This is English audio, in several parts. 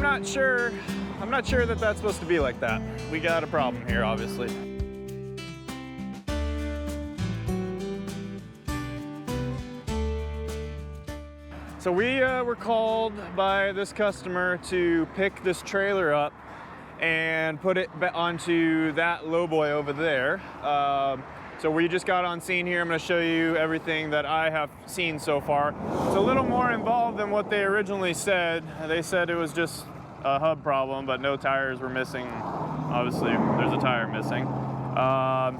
I'm not sure that that's supposed to be like that. We got a problem here, obviously. So we were called by this customer to pick this trailer up and put it onto that lowboy over there. So we just got on scene here. I'm going to show you everything that I have seen so far. It's a little more involved than what they originally said. They said it was just a hub problem, but no tires were missing. Obviously, there's a tire missing.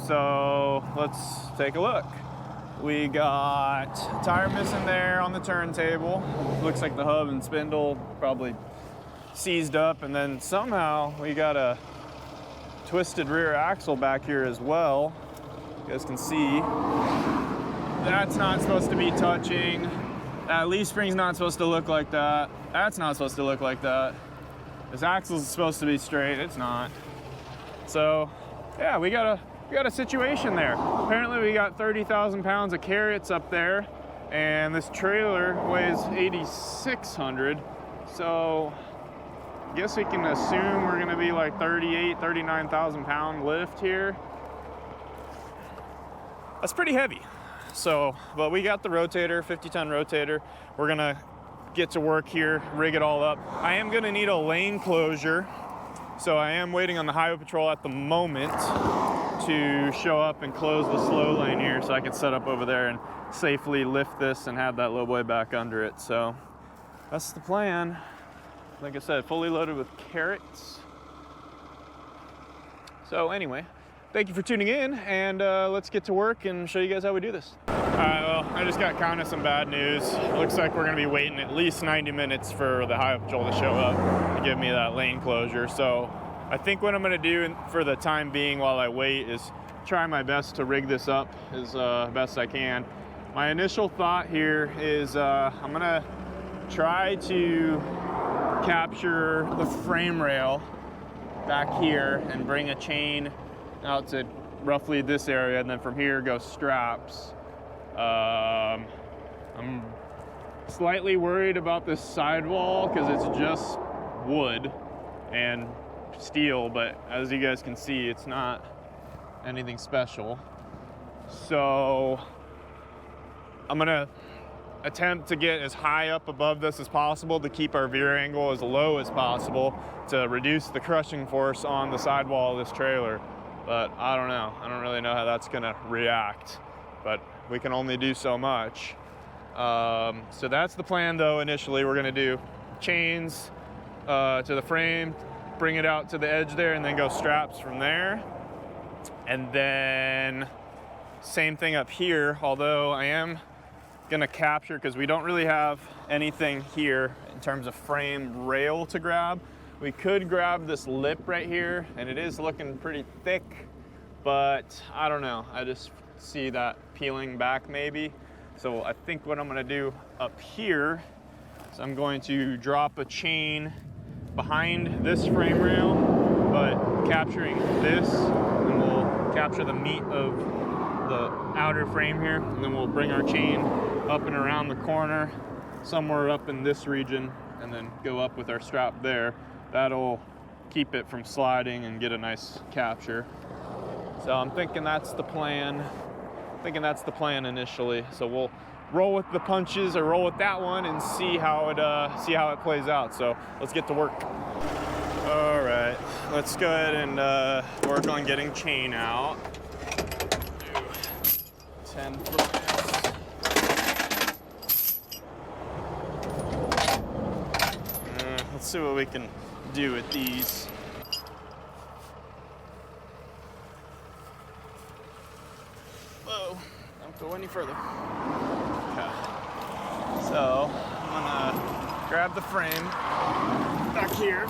So let's take a look. We got a tire missing there on the turntable. Looks like the hub and spindle probably seized up, and then somehow we got a twisted rear axle back here as well. You guys can see that's not supposed to be touching. That leaf spring's not supposed to look like that. That's not supposed to look like that. This axle's supposed to be straight. It's not. So yeah, we got a situation there. Apparently we got 30,000 pounds of carrots up there, and this trailer weighs 8,600. So I guess we can assume we're gonna be like 39,000 pound lift here. That's pretty heavy. So, but we got the rotator, 50-ton rotator. We're gonna get to work here, rig it all up. I am gonna need a lane closure. So I am waiting on the highway patrol at the moment to show up and close the slow lane here so I can set up over there and safely lift this and have that lowboy back under it. So that's the plan. Like I said, fully loaded with carrots. So anyway, thank you for tuning in, and let's get to work and show you guys how we do this. All right, well, I just got kind of some bad news. It looks like we're gonna be waiting at least 90 minutes for the highway patrol to show up to give me that lane closure. So I think what I'm gonna do for the time being while I wait is try my best to rig this up as best I can. My initial thought here is I'm gonna try to capture the frame rail back here and bring a chain out to roughly this area, and then from here go straps. I'm slightly worried about this sidewall because it's just wood and steel, but as you guys can see, it's not anything special. So I'm gonna attempt to get as high up above this as possible to keep our veer angle as low as possible to reduce the crushing force on the sidewall of this trailer. But I don't know. I don't really know how that's gonna react, but we can only do so much. So that's the plan though. Initially, we're gonna do chains to the frame, bring it out to the edge there, and then go straps from there. And then same thing up here, although I am gonna capture, because we don't really have anything here in terms of frame rail to grab. We could grab this lip right here, and it is looking pretty thick, but I don't know. I just see that peeling back maybe. So I think what I'm gonna do up here is I'm going to drop a chain behind this frame rail, but capturing this, and we'll capture the meat of the outer frame here, and then we'll bring our chain up and around the corner, somewhere up in this region, and then go up with our strap there. That'll keep it from sliding and get a nice capture. So I'm thinking that's the plan. Initially. So we'll roll with the punches, or roll with that one, and see how it plays out. So let's get to work. All right, let's go ahead and work on getting chain out. 10 foot. Let's see what we can do with these. Whoa, don't go any further. Okay. So I'm gonna grab the frame back here.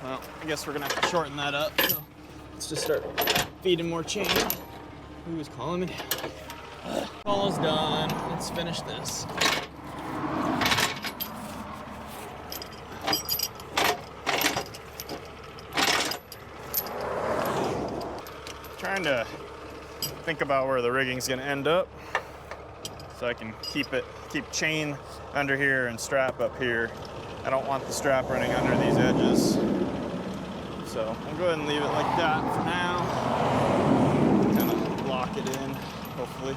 Well, I guess we're gonna have to shorten that up. So let's just start feeding more chain. Who was calling me? Almost done. Let's finish this. trying to think about where the rigging's gonna end up so I can keep chain under here and strap up here. I don't want the strap running under these edges. So I'll go ahead and leave it like that for now. Kind of lock it in, hopefully.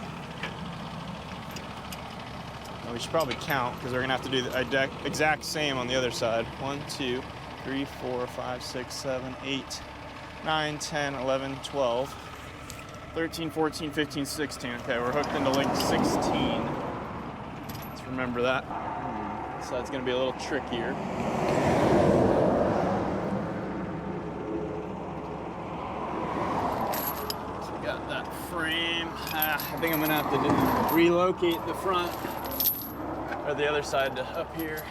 And we should probably count because we're gonna have to do the exact same on the other side. 1, 2, 3, 4, 5, 6, 7, 8, 9, 10, 11, 12, 13, 14, 15, 16. Okay, we're hooked into link 16. Let's remember that. So that's gonna be a little trickier. So we got that frame. I think I'm gonna have to relocate the front or the other side to up here.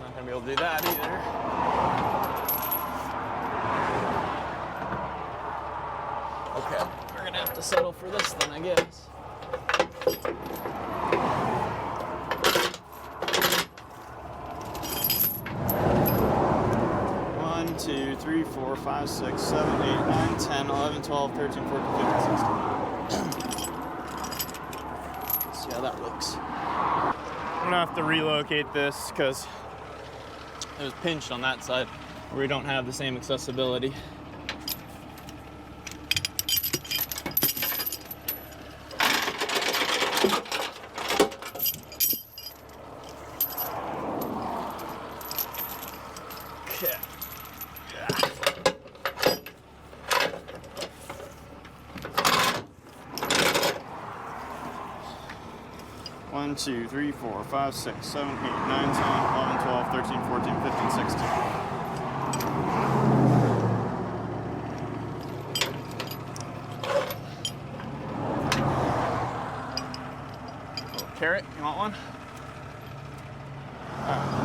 Not gonna be able to do that either. Okay, we're gonna have to settle for this then, I guess. 1, 2, 3, 4, 5, 6, 7, 8, 9, 10, 11, 12, 13, 14, 15, 16. Let's see how that looks. I'm gonna have to relocate this because it was pinched on that side where we don't have the same accessibility. Okay. 1, 2, 3, 4, 5, 6, 7, 8, 9, 10, 11, 12, 13, 14, 15, 16. Oh, carrot, you want one? All right.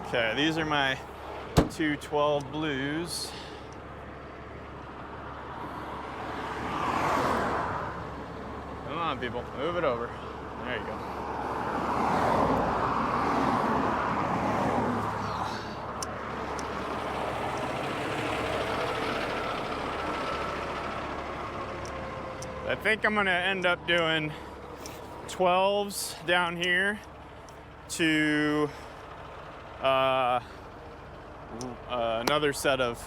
Okay, these are my 212 blues. Come on, people, move it over. There you go. I think I'm gonna end up doing 12s down here to another set of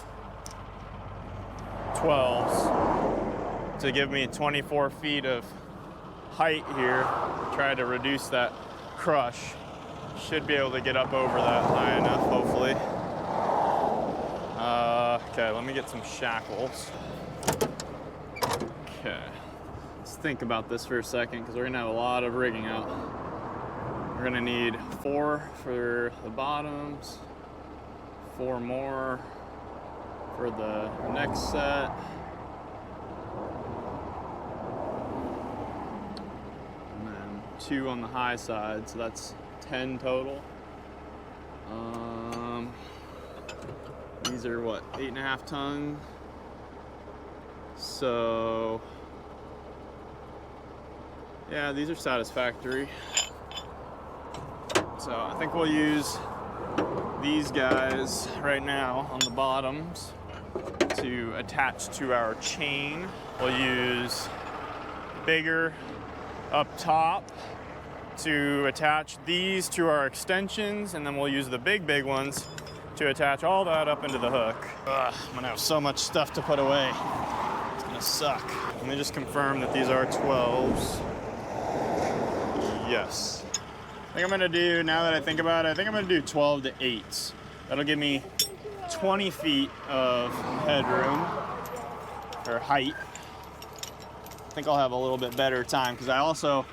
12s to give me 24 feet of height here. Try to reduce that crush. Should be able to get up over that high enough, hopefully. Okay, let me get some shackles. Okay, let's think about this for a second because we're gonna have a lot of rigging out. We're gonna need 4 for the bottoms, 4 more for the next set. And then 2 on the high side, so that's 10 total. These are what, 8.5 ton? So, yeah, these are satisfactory. So I think we'll use these guys right now on the bottoms to attach to our chain. We'll use bigger up top to attach these to our extensions, and then we'll use the big ones to attach all that up into the hook. Ugh, I'm gonna have so much stuff to put away. It's gonna suck. Let me just confirm that these are 12s. Yes. I think I'm gonna do, now that I think about it, I think I'm gonna do 12 to 8s. That'll give me 20 feet of headroom, or height. I think I'll have a little bit better time, because I also,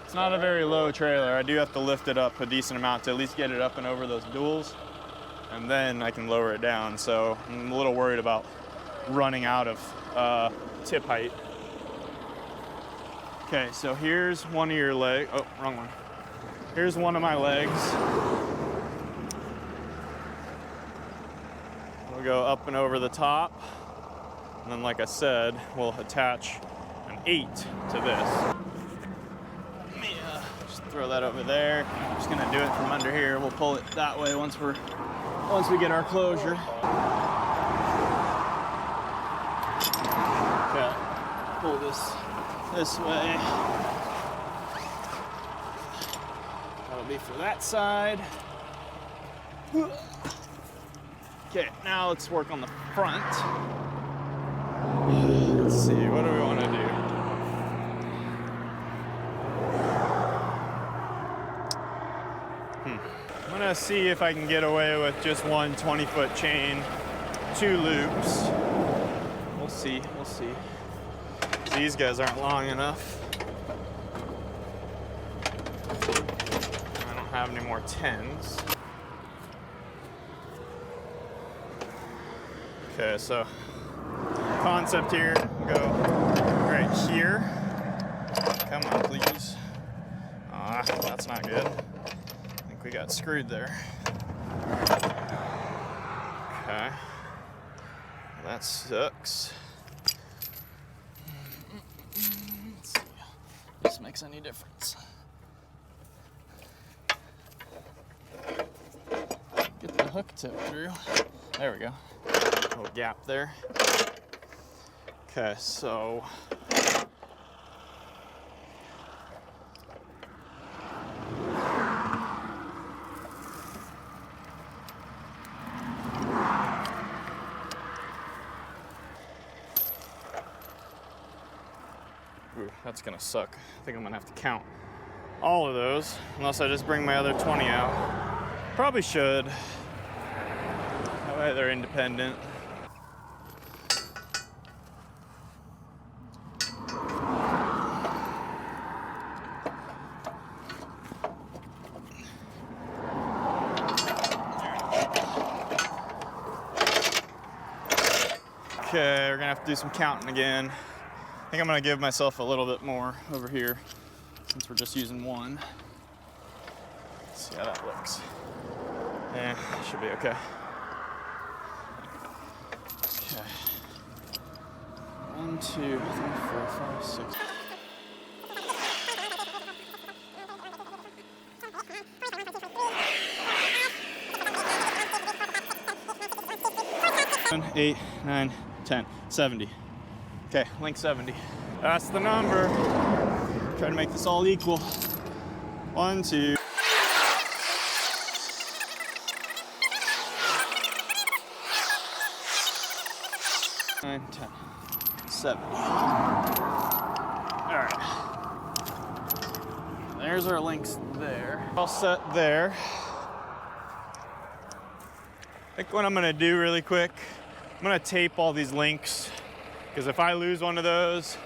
it's not a very low trailer. I do have to lift it up a decent amount to at least get it up and over those duals, and then I can lower it down. So I'm a little worried about running out of tip height. Okay, so here's one of your legs. Oh, wrong one. Here's one of my legs. We'll go up and over the top. And then, like I said, we'll attach and 8 to this. Let me just throw that over there. I'm just gonna do it from under here. We'll pull it that way once we get our closure. Okay, pull this way. That'll be for that side. Okay, now let's work on the front. Let's see, what do we want to do? I'm gonna see if I can get away with just one 20-foot chain, 2 loops. We'll see. These guys aren't long enough. I don't have any more 10s. Okay, so concept here, go right here. Come on, please. Ah, that's not good. I think we got screwed there. Okay. That sucks. Let's see if this makes any difference. Get the hook tip through. There we go. Little gap there. Okay, so ooh, that's gonna suck. I think I'm gonna have to count all of those, unless I just bring my other 20 out. Probably should. That way they're independent. Okay, we're gonna have to do some counting again. I think I'm gonna give myself a little bit more over here since we're just using one. Let's see how that looks. Yeah, should be okay. Okay. 1, 2, 3, 4, 5, 6. Eight, 9, 10, 70. Okay, length 70. That's the number. Try to make this all equal. 1, 2. Nine, 10, 70. All right. There's our links there. All set there. I think what I'm gonna do really quick, I'm gonna tape all these links, because if I lose one of those,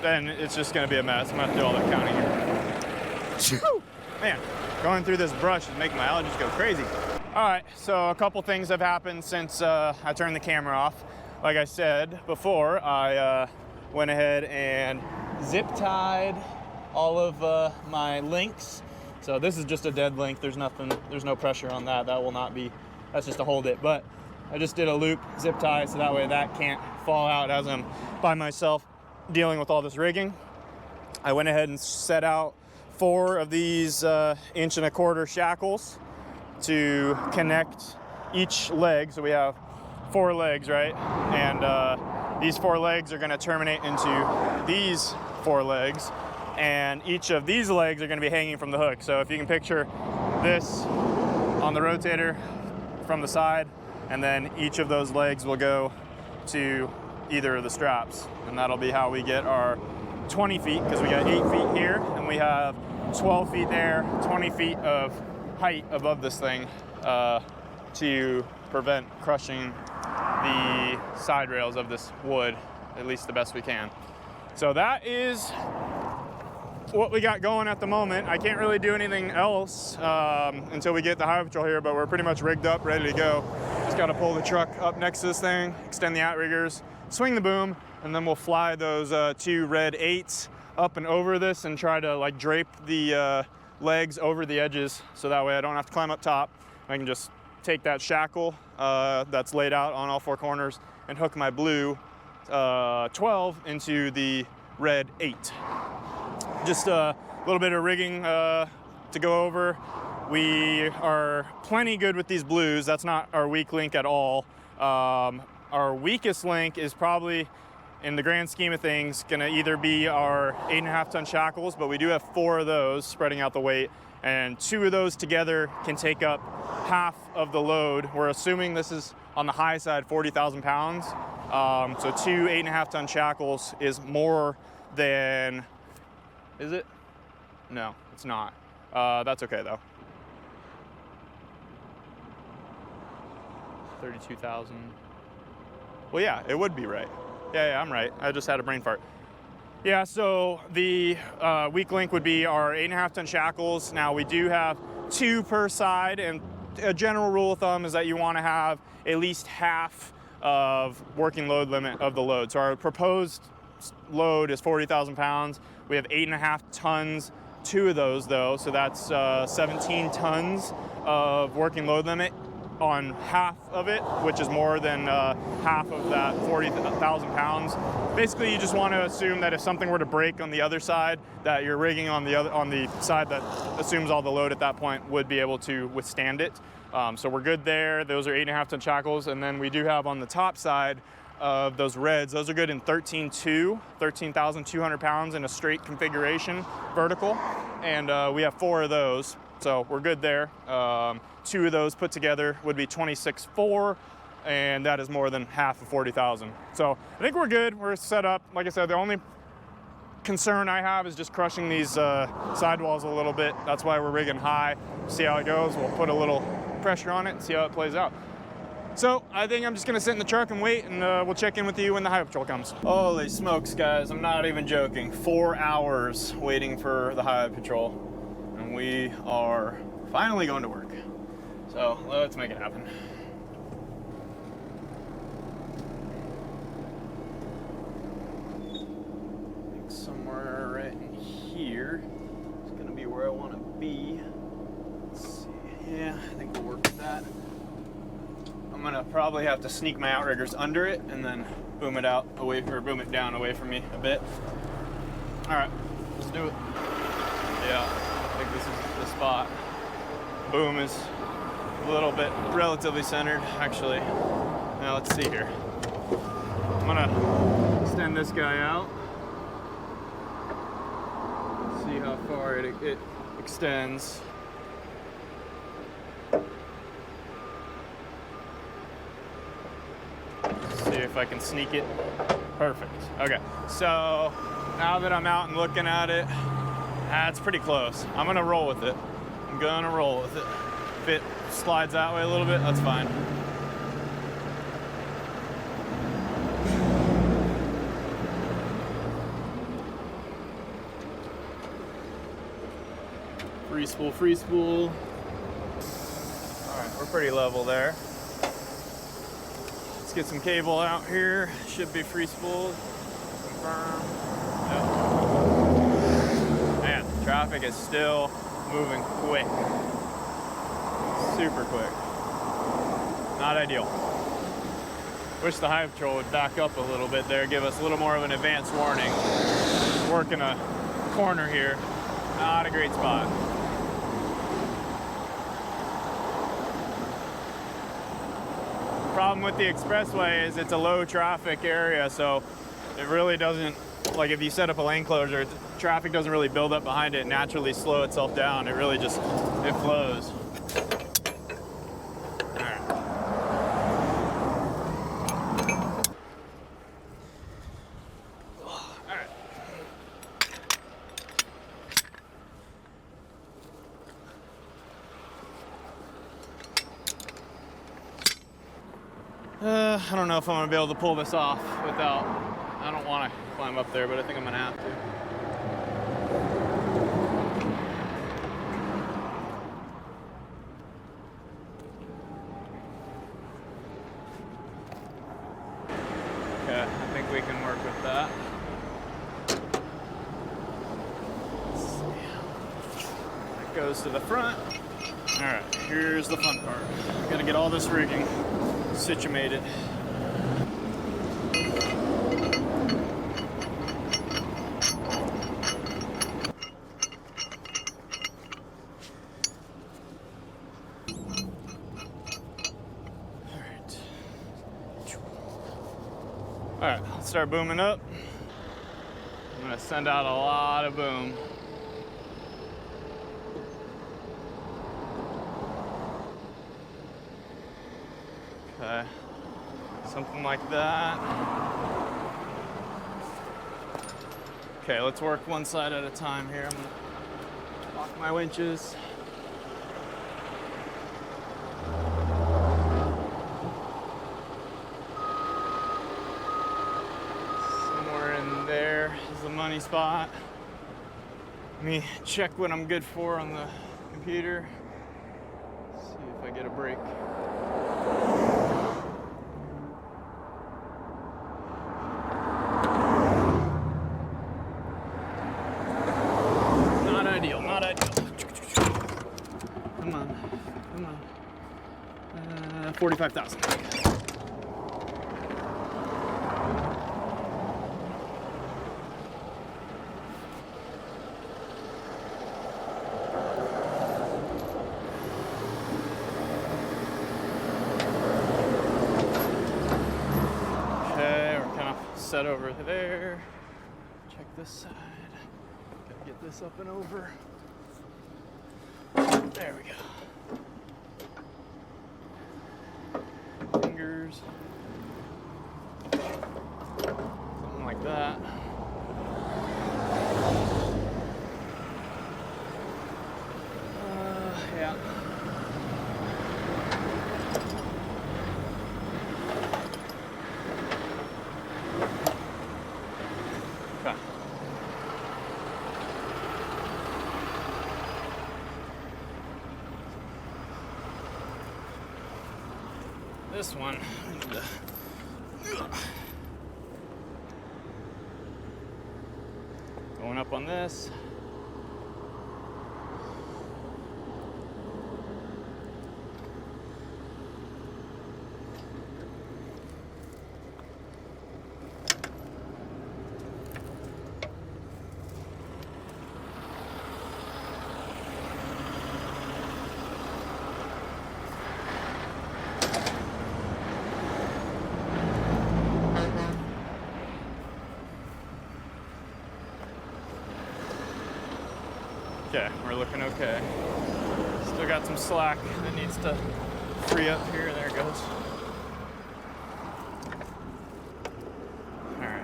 then it's just gonna be a mess. I'm gonna have to do all that counting here. Man, going through this brush is making my allergies go crazy. All right, so a couple things have happened since I turned the camera off. Like I said before, I went ahead and zip tied all of my links. So this is just a dead link. There's no pressure on that. That will not be, that's just to hold it. But I just did a loop zip tie so that way that can't fall out as I'm by myself dealing with all this rigging. I went ahead and set out 4 of these 1 1/4" shackles to connect each leg. So we have 4 legs, right? And these 4 legs are gonna terminate into these 4 legs. And each of these legs are gonna be hanging from the hook. So if you can picture this on the rotator from the side, and then each of those legs will go to either of the straps. And that'll be how we get our 20 feet, because we got 8 feet here, and we have 12 feet there, 20 feet of height above this thing to prevent crushing the side rails of this wood, at least the best we can. So that is what we got going at the moment. I can't really do anything else until we get the Highway Patrol here, but we're pretty much rigged up, ready to go. Just got to pull the truck up next to this thing, extend the outriggers, swing the boom, and then we'll fly those 2 red 8s up and over this and try to like drape the legs over the edges, so that way I don't have to climb up top. I can just take that shackle that's laid out on all 4 corners and hook my blue 12 into the red 8. Just a little bit of rigging to go over. We are plenty good with these blues. That's not our weak link at all. Our weakest link is probably, in the grand scheme of things, gonna either be our 8.5 ton shackles, but we do have 4 of those spreading out the weight, and 2 of those together can take up half of the load. We're assuming this is on the high side, 40,000 pounds. So 2 8.5 ton shackles is more than, is it? No, it's not. That's okay though. 32,000. Well, yeah, it would be right. Yeah, I'm right. I just had a brain fart. Yeah, so the weak link would be our 8.5 ton shackles. Now we do have 2 per side, and a general rule of thumb is that you want to have at least half of working load limit of the load. So our proposed load is 40,000 pounds. We have 8.5 tons, 2 of those though, so that's 17 tons of working load limit on half of it, which is more than half of that 40,000 pounds. Basically, you just want to assume that if something were to break on the other side, that you're rigging on the side that assumes all the load at that point would be able to withstand it. So we're good there. Those are 8.5 ton shackles, and then we do have on the top side of those reds, those are good in 13,200 pounds in a straight configuration, vertical, and we have 4 of those, so we're good there. 2 of those put together would be 26.4, and that is more than half of 40,000. So I think we're good. We're set up. Like I said, the only concern I have is just crushing these sidewalls a little bit. That's why we're rigging high. See how it goes. We'll put a little pressure on it and see how it plays out. So I think I'm just gonna sit in the truck and wait, and we'll check in with you when the highway patrol comes. Holy smokes, guys, I'm not even joking. 4 hours waiting for the highway patrol, and we are finally going to work. So let's make it happen. I think somewhere right in here is gonna be where I wanna be. Let's see, yeah, I think we'll work with that. I'm gonna probably have to sneak my outriggers under it and then boom it out away, or boom it down away from me a bit. All right, let's do it. Yeah, I think this is the spot. Boom is a little bit relatively centered, actually. Now let's see here. I'm gonna extend this guy out. See how far it extends. See if I can sneak it. Perfect. Okay, so now that I'm out and looking at it, that's pretty close. I'm gonna roll with it. I'm gonna roll with it. If it slides that way a little bit, that's fine. Free spool, free spool. All right, we're pretty level there. Let's get some cable out here. Should be free spool. Confirm. Yep. Man, traffic is still moving quick. Super quick. Not ideal. Wish the highway patrol would back up a little bit there, give us a little more of an advance warning. Working a corner here. Not a great spot. Problem with the expressway is it's a low traffic area, so it really doesn't, like if you set up a lane closure, traffic doesn't really build up behind it and naturally slow itself down. It really just, it flows. I don't know if I'm gonna be able to pull this off without, I don't wanna climb up there, but I think I'm gonna have to. Okay, I think we can work with that. Let's see. That goes to the front. All right, here's the fun part. I'm gonna get all this rigging situated. All right, let's start booming up. I'm gonna send out a lot of boom. Okay, something like that. Okay, let's work one side at a time here. I'm gonna lock my winches. Somewhere in there is the money spot. Let me check what I'm good for on the computer. See if I get a break. Not ideal, not ideal. Come on, come on. 45,000. Set over there. Check this side. Gotta get this up and over. There we go. Fingers. Something like that. Yeah. This one, I need to, going up on this. Okay, we're looking okay. Still got some slack that needs to free up here. There it goes. All right,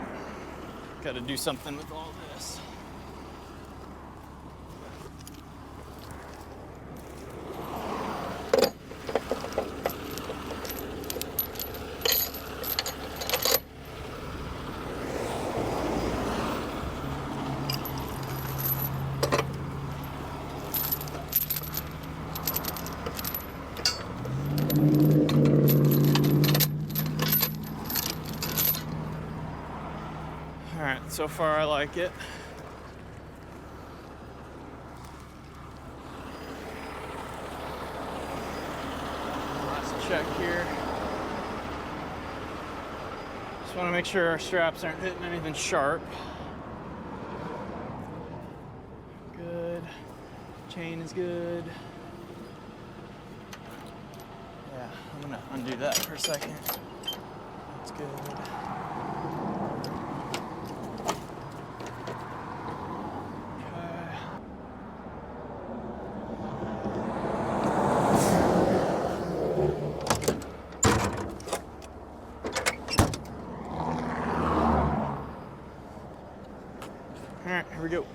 got to do something with all this. So far, I like it. Last check here. Just want to make sure our straps aren't hitting anything sharp. Good. Chain is good. Yeah, I'm gonna undo that for a second. That's good. All right, here we go.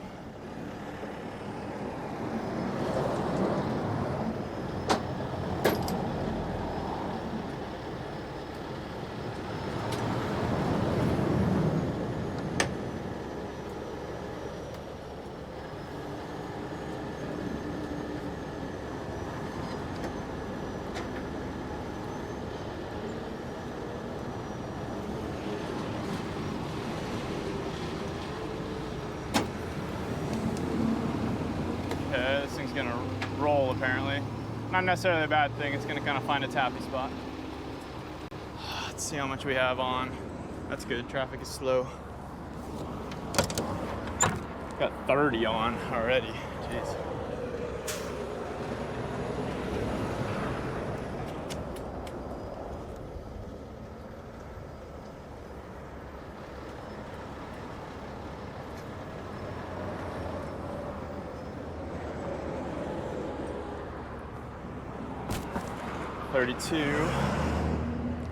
This thing's gonna roll apparently. Not necessarily a bad thing, it's gonna kind of find its happy spot. Let's see how much we have on. That's good, traffic is slow. Got 30 on already, jeez. 32.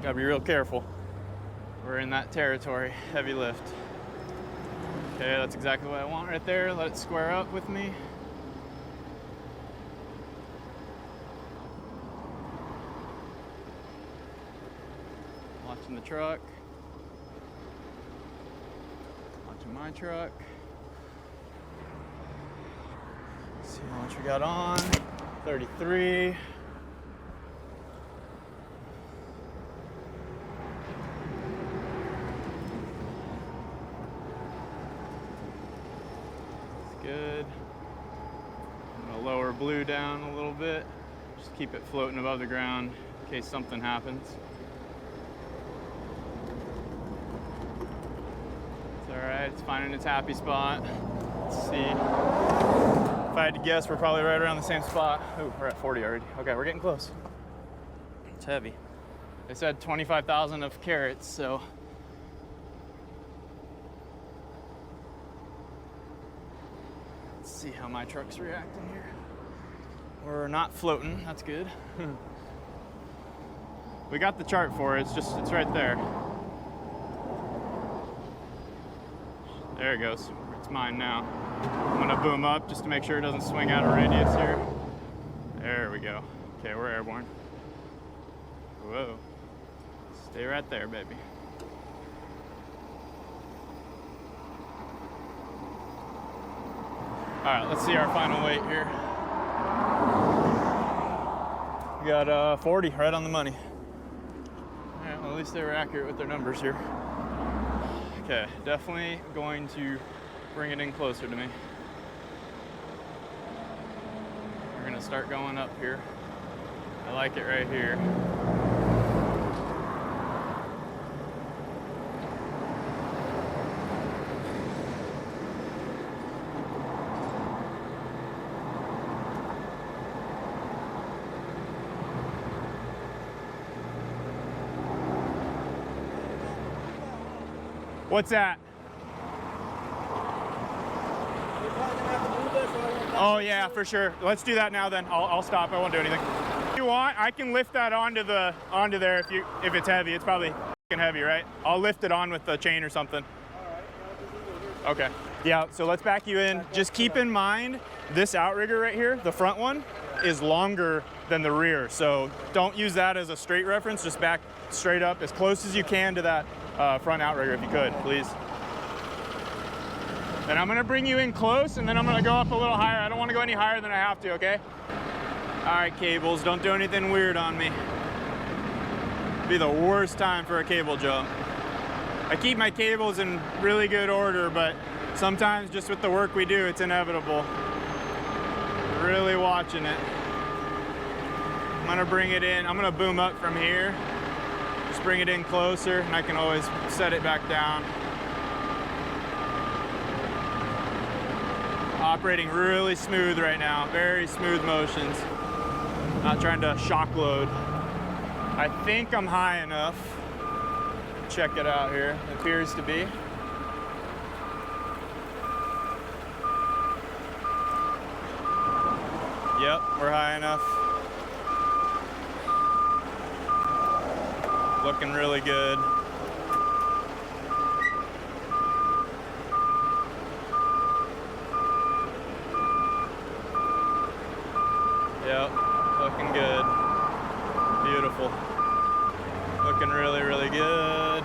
Gotta be real careful. We're in that territory, heavy lift. Okay, that's exactly what I want right there. Let it square up with me. Watching the truck. Watching my truck. Let's see how much we got on. 33. Good. I'm gonna lower blue down a little bit. Just keep it floating above the ground in case something happens. It's all right, it's finding its happy spot. Let's see. If I had to guess, we're probably right around the same spot. Ooh, we're at 40 already. Okay, we're getting close. It's heavy. They said 25,000 of carats, so. See how my truck's reacting here. We're not floating, that's good. We got the chart for it, it's right there. There it goes, it's mine now. I'm gonna boom up just to make sure it doesn't swing out of radius here. There we go. Okay, we're airborne. Whoa, stay right there, baby. All right, let's see our final weight here. We got 40, right on the money. All right, well, at least they were accurate with their numbers here. Okay, definitely going to bring it in closer to me. We're gonna start going up here. I like it right here. What's that? Oh yeah, for sure. Let's do that now then. I'll stop. I won't do anything. If you want, I can lift that onto there if it's heavy. It's probably f***ing heavy, right? I'll lift it on with the chain or something. Okay. Yeah, so let's back you in. Just keep in mind, this outrigger right here, the front one, is longer than the rear. So don't use that as a straight reference. Just back straight up as close as you can to that front outrigger if you could, please. Then I'm gonna bring you in close and then I'm gonna go up a little higher. I don't wanna go any higher than I have to, okay? All right, cables, don't do anything weird on me. It'd be the worst time for a cable jump. I keep my cables in really good order, but sometimes just with the work we do, it's inevitable. Really watching it. I'm gonna bring it in. I'm gonna boom up from here. Just bring it in closer, and I can always set it back down. Operating really smooth right now. Very smooth motions. Not trying to shock load. I think I'm high enough. Check it out here. It appears to be. Yep, we're high enough. Looking really good. Yep, looking good. Beautiful. Looking really, really good.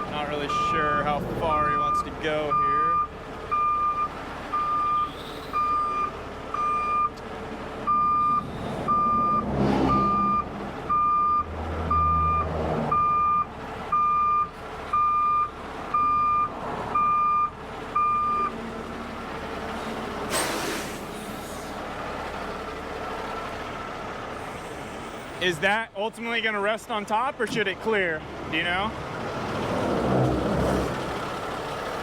Not really sure how far he wants to go here. Is that ultimately going to rest on top, or should it clear? Do you know?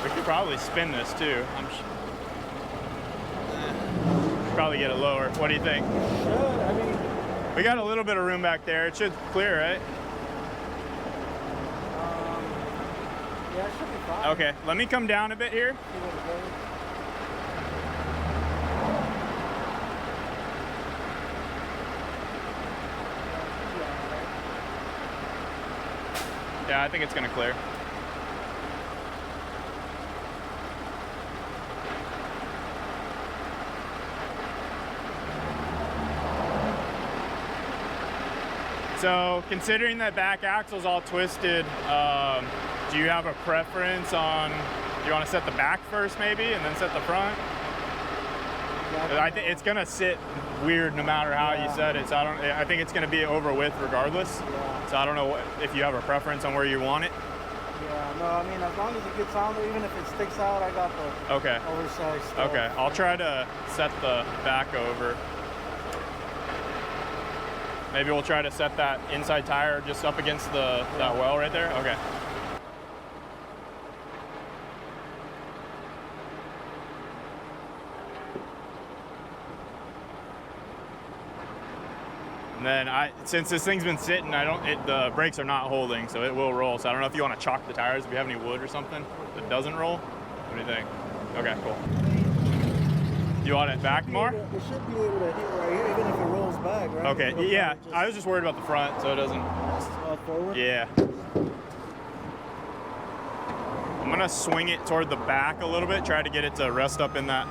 We could probably spin this too. Probably get it lower. What do you think? I mean, We got a little bit of room back there. It should clear, right? yeah, it should be fine. Okay, let me come down a bit here. See where it goes. Yeah, I think it's gonna clear. So, considering that back axle's all twisted, do you have a preference on, do you want to set the back first maybe and then set the front? I think it's gonna sit weird no matter how you set it. So I think it's gonna be over width regardless. Yeah. So I don't know if you have a preference on where you want it. Yeah, no, I mean, as long as it gets on there, even if it sticks out, I got the Okay. oversized stuff. Okay, I'll try to set the back over. Maybe we'll try to set that inside tire just up against that well right there. Okay. And then since this thing's been sitting, the brakes are not holding, so it will roll. So I don't know if you want to chalk the tires, if you have any wood or something that doesn't roll. What do you think? Okay, cool. You want it back more? It should be able to hit right here, even if it rolls back, right? Okay, yeah. I was just worried about the front, so it doesn't. Forward? Yeah. I'm gonna swing it toward the back a little bit, try to get it to rest up in that.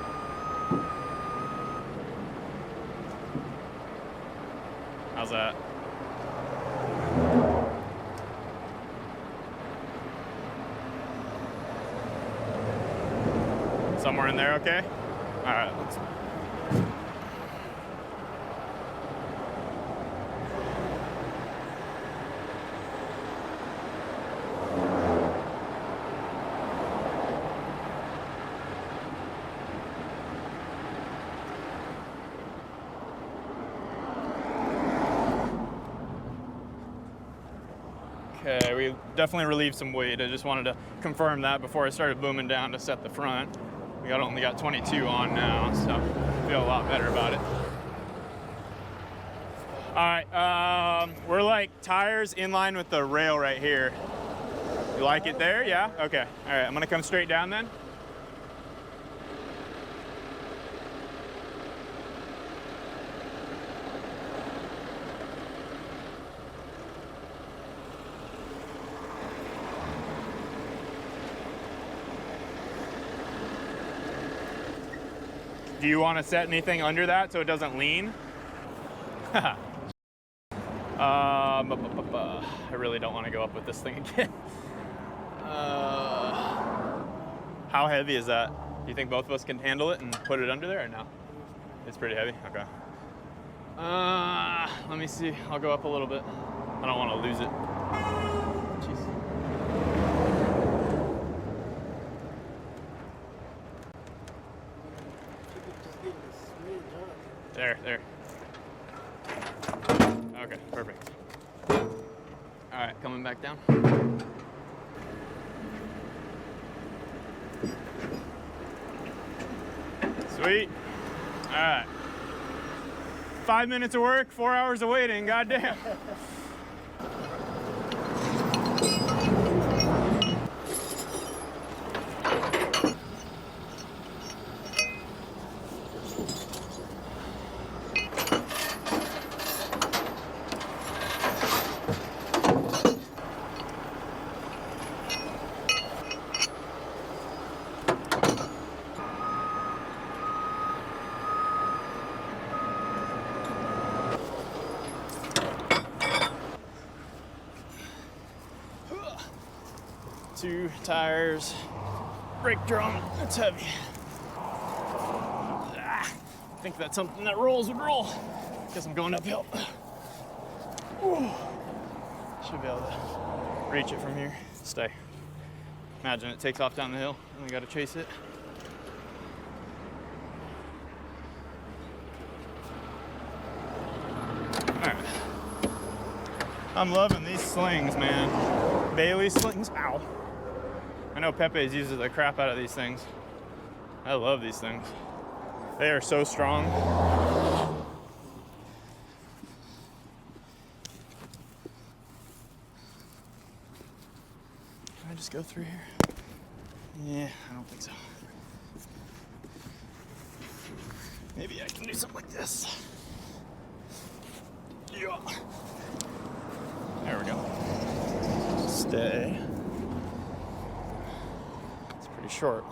How's that? Somewhere in there, okay? All right, let's. Okay, we definitely relieved some weight. I just wanted to confirm that before I started booming down to set the front. We only got 22 on now, so I feel a lot better about it. All right, we're like tires in line with the rail right here. You like it there? Yeah? Okay. All right, I'm gonna come straight down then. Do you want to set anything under that so it doesn't lean? I really don't want to go up with this thing again. How heavy is that? Do you think both of us can handle it and put it under there or no? It's pretty heavy? Okay. Let me see. I'll go up a little bit. I don't want to lose it. Jeez. There. Okay, perfect. All right, coming back down. Sweet. All right. 5 minutes of work, 4 hours of waiting, goddamn. Two tires, brake drum, it's heavy. I think that's something that rolls would roll. Guess I'm going uphill. Ooh. Should be able to reach it from here. Stay. Imagine it takes off down the hill and we gotta chase it. All right. I'm loving these slings, man. Bailey slings, ow. I know Pepe's uses the crap out of these things. I love these things. They are so strong. Can I just go through here? Yeah, I don't think so. Maybe I can do something like this. Yeah. There we go. day. It's pretty short.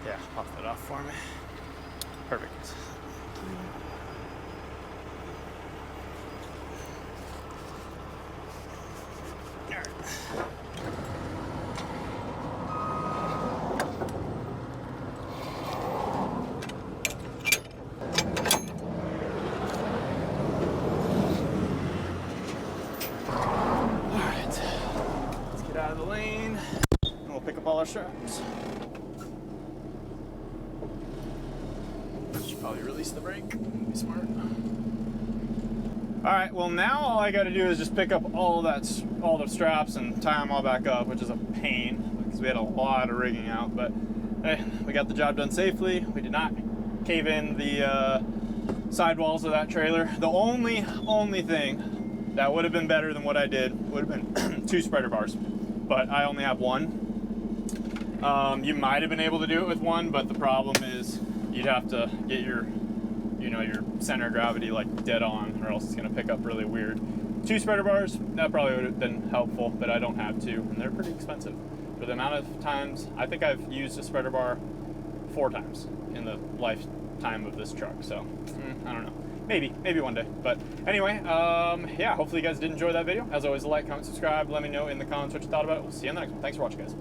Yeah, pop that off for me. Perfect. All right, let's get out of the lane and we'll pick up all our straps. Should probably release the brake. Be smart. All right. Well, now all I got to do is just pick up all the straps and tie them all back up, which is a pain because we had a lot of rigging out. But hey, we got the job done safely. We did not cave in the sidewalls of that trailer. The only thing that would have been better than what I did would have been 2 spreader bars, but I only have 1. You might have been able to do it with 1, but the problem is you'd have to get your center of gravity like dead on, or else it's going to pick up really weird. 2 spreader bars, that probably would have been helpful, but I don't have 2, and they're pretty expensive. For the amount of times, I think I've used a spreader bar 4 times in the lifetime of this truck, so I don't know. Maybe one day. But anyway, yeah, hopefully you guys did enjoy that video. As always, like, comment, subscribe. Let me know in the comments what you thought about it. We'll see you in the next one. Thanks for watching, guys.